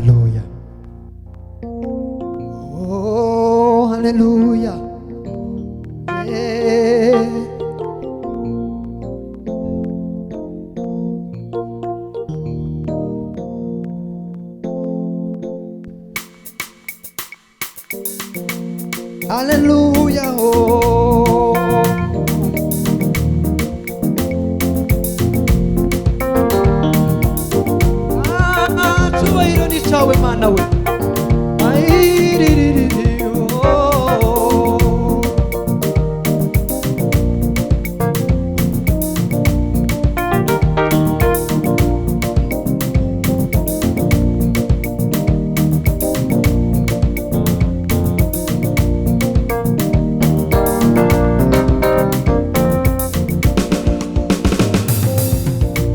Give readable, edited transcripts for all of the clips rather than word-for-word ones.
Hallelujah. Oh, hallelujah. Yeah. Hallelujah. Oh. Chubairo ni chawe mana we.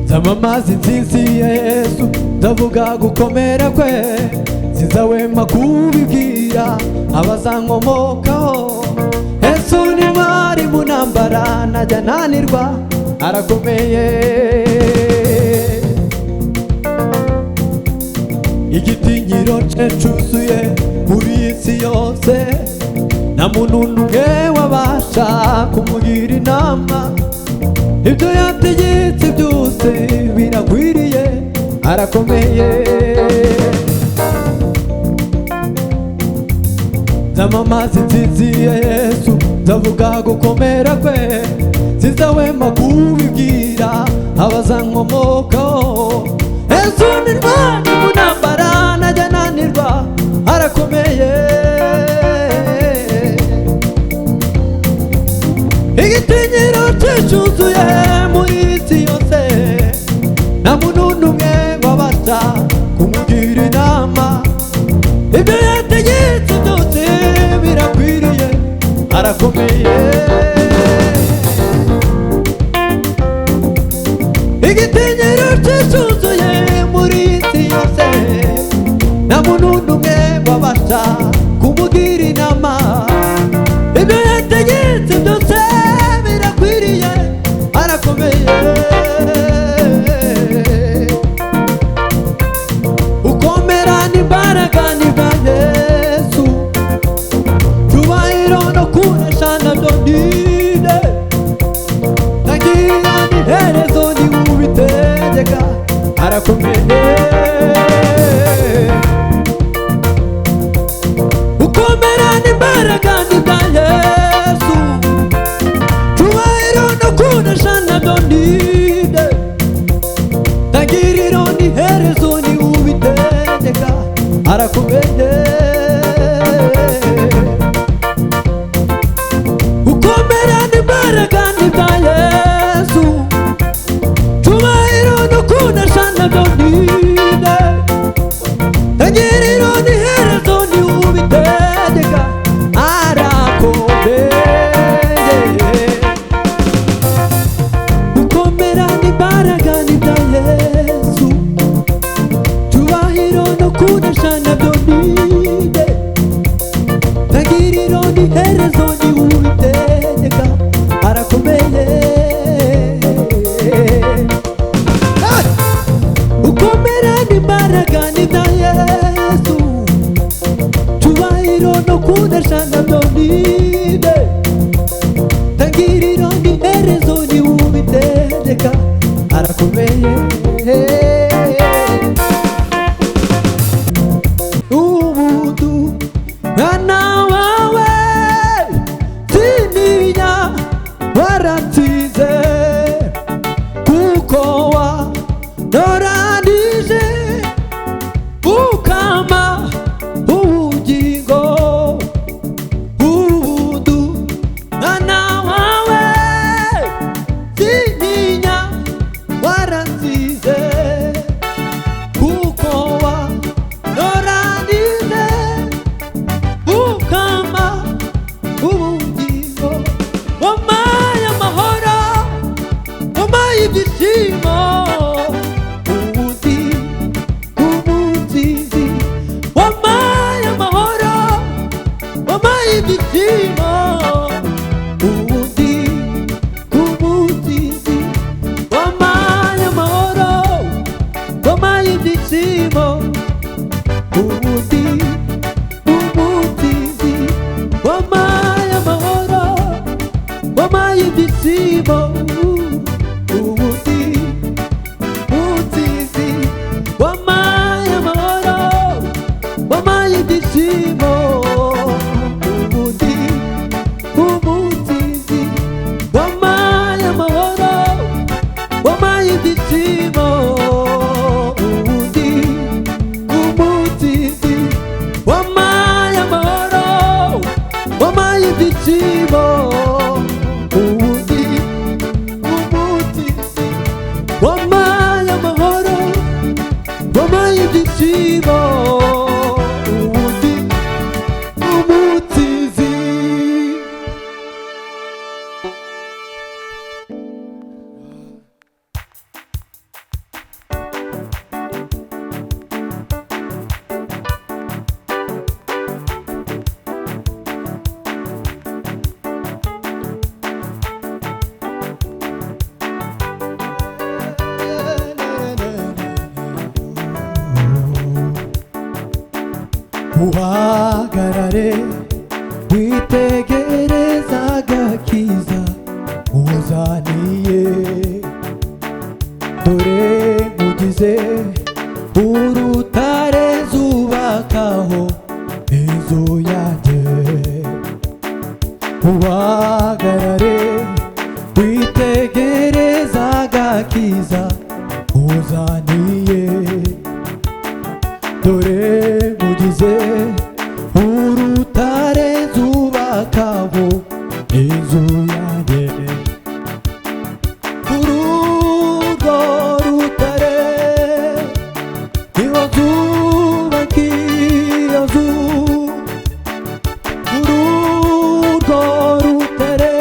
Zamamazi nzinzi ya Yesu, ndavuga gukomera kwe, sinzahwema kubibwira abazankomokaho. Yesu ni mwari mu ntambara, ntajya ananirwa, arakomeye. Igitinyiro cye cyuzuye muri iyi si yose, nta muntu n'umwe wabasha kumugira inama. Ibyo yategetse byose birakwiriye, arakomeye. Zamamazi nzinzi ya Yesu, ndavuga gukomera kwe, sinzahwema kubibwira abazankomokaho. Yesu ni ntwari mu ntambara, ntajya ananirwa, arakomeye. Igitinyiro cye cyuzuye muri iyi si yose, nta muntu n'umwe wabasha kumugira inama. Ibyo yategetse byose birakwiriye, arakomeye. Igitinyiro cye cyuzuye muri iyi si yose, nta muntu n'umwe wabasha kumugira inama. Ibyo yategetse byose birakwiriye, arakomeye. Ukomera n'imbaraga ni bwa Yesu, cyubahiro no kunesha nabyo ninde. Ntagira n'iherezo ni ubitegeka, arakomeye. Ukomera n'imbaraga ni bwa Yesu, cyubahiro no kunesha nabyo ninde. Ntagiriro n'iherezo ni ubitegeka, arakomeye. Ukomera n'imbaraga ni bwa Yesu, cyubahiro no kunesha nabyo ninde. Ntagiriro n'iherezo ni ubitegeka, arakomeye. Ukomera n'imbaraga ni bwa Yesu, cyubahiro no kunesha nabyo ninde. Ntagiriro n'iherezo ni ubitegeka, arakomeye. Ukomera n'imbaraga ni bwa Yesu, cyubahiro no kunesha nabyo ninde. Ntagiriro n'iherezo ni ubitegeka, arakomeye. Umuntu mwana wawe sininya, waratsinze kuko wanoranije ukama ubugingo. Umuntu mwana wawe sininya, waratsinze kuko wanoranije ukama ubugingo. Wampaye amahoro, wampaye ibyishimo, ubundi umutsinzi. Wampaye amahoro, wampaye ibyishimo, ubundi umutsinzi. Wampaye amahoro, wampaye ibyishimo, uhagarare witegereza agakiza uzaniye dore mugize urutare zubakaho inzu yanjye uhagarare witegereza agakiza uzaniye dore mugize urutare zubakaho inzu yanjye urwo rutare niho nzubaka iyo nzu urwo rutare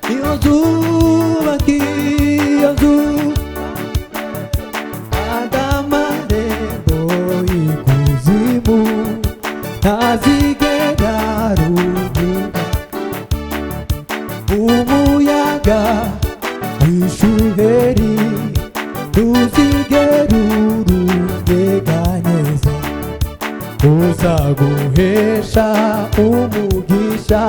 niho nzubaka iyo nzu ntazigera ruhuka umuyaga w'ishuheri ntuzigera urunyeganyeza uzaguhesha umugisha